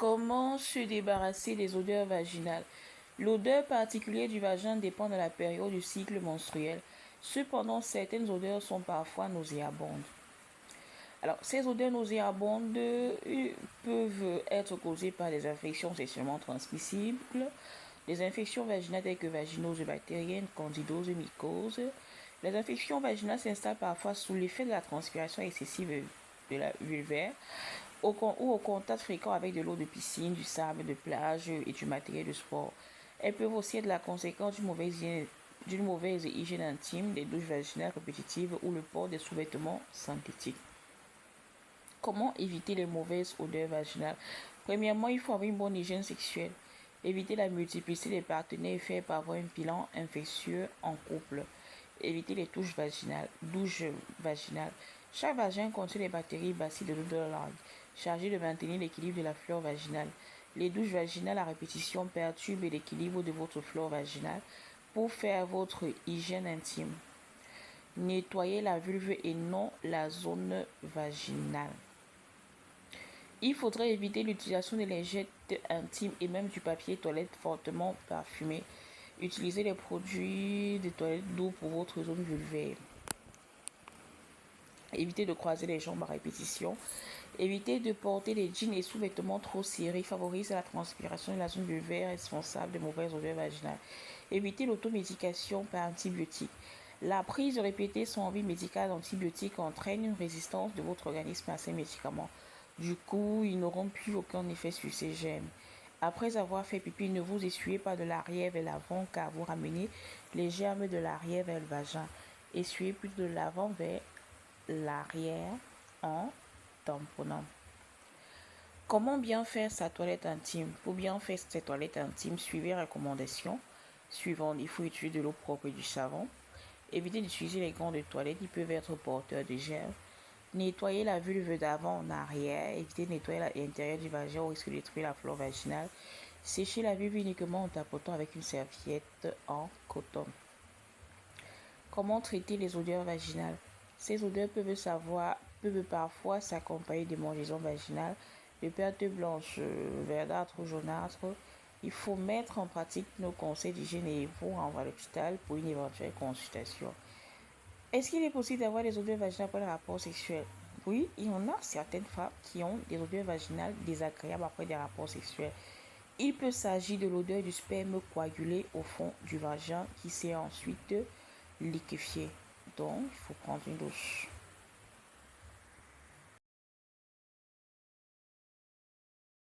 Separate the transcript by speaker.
Speaker 1: Comment se débarrasser des odeurs vaginales? L'odeur particulière du vagin dépend de la période du cycle menstruel. Cependant, certaines odeurs sont parfois nauséabondes. Alors, ces odeurs nauséabondes peuvent être causées par des infections sexuellement transmissibles, des infections vaginales telles que vaginose bactérienne, candidose, mycose. Les infections vaginales s'installent parfois sous l'effet de la transpiration excessive de la vulvaire ou au contact fréquent avec de l'eau de piscine, du sable de plage et du matériel de sport. Elles peuvent aussi être la conséquence d'une mauvaise hygiène intime, des douches vaginales répétitives ou le port des sous-vêtements synthétiques. Comment éviter les mauvaises odeurs vaginales? Premièrement, il faut avoir une bonne hygiène sexuelle. Éviter la multiplicité des partenaires et faire parfois un bilan infectieux en couple. Éviter les douches vaginales. Chaque vagin contient des bactéries bacilles de l'eau de la langue, chargées de maintenir l'équilibre de la flore vaginale. Les douches vaginales à répétition perturbent l'équilibre de votre flore vaginale pour faire votre hygiène intime. Nettoyez la vulve et non la zone vaginale. Il faudrait éviter l'utilisation des lingettes intimes et même du papier toilette fortement parfumé. Utilisez les produits de toilette doux pour votre zone vulvaire. Évitez de croiser les jambes à répétition. Évitez de porter des jeans et sous-vêtements trop serrés. Favorise la transpiration de la zone vulvaire responsable de mauvaises odeurs vaginales. Évitez l'automédication par antibiotiques. La prise répétée sans envie médicale d'antibiotiques entraîne une résistance de votre organisme à ces médicaments. Du coup, ils n'auront plus aucun effet sur ces germes. Après avoir fait pipi, ne vous essuyez pas de l'arrière vers l'avant car vous ramenez les germes de l'arrière vers le vagin. Essuyez plus de l'avant vers l'arrière en tamponnant. Comment bien faire sa toilette intime? Pour bien faire cette toilette intime, suivez les recommandations suivantes. Il faut utiliser de l'eau propre et du savon. Évitez d'utiliser les gants de toilette, ils peuvent être porteurs de germes. Nettoyez la vulve d'avant en arrière. Évitez de nettoyer l'intérieur du vagin au risque de détruire la flore vaginale. Séchez la vulve uniquement en tapotant avec une serviette en coton. Comment traiter les odeurs vaginales? Ces odeurs peuvent parfois s'accompagner de démangeaisons vaginales, de pertes blanches, verdâtres ou jaunâtres. Il faut mettre en pratique nos conseils d'hygiène et vous renvoyer à l'hôpital pour une éventuelle consultation. Est-ce qu'il est possible d'avoir des odeurs vaginales après le rapport sexuel? Oui, il y en a certaines femmes qui ont des odeurs vaginales désagréables après des rapports sexuels. Il peut s'agir de l'odeur du sperme coagulé au fond du vagin qui s'est ensuite liquéfié. Donc, il faut prendre une douche.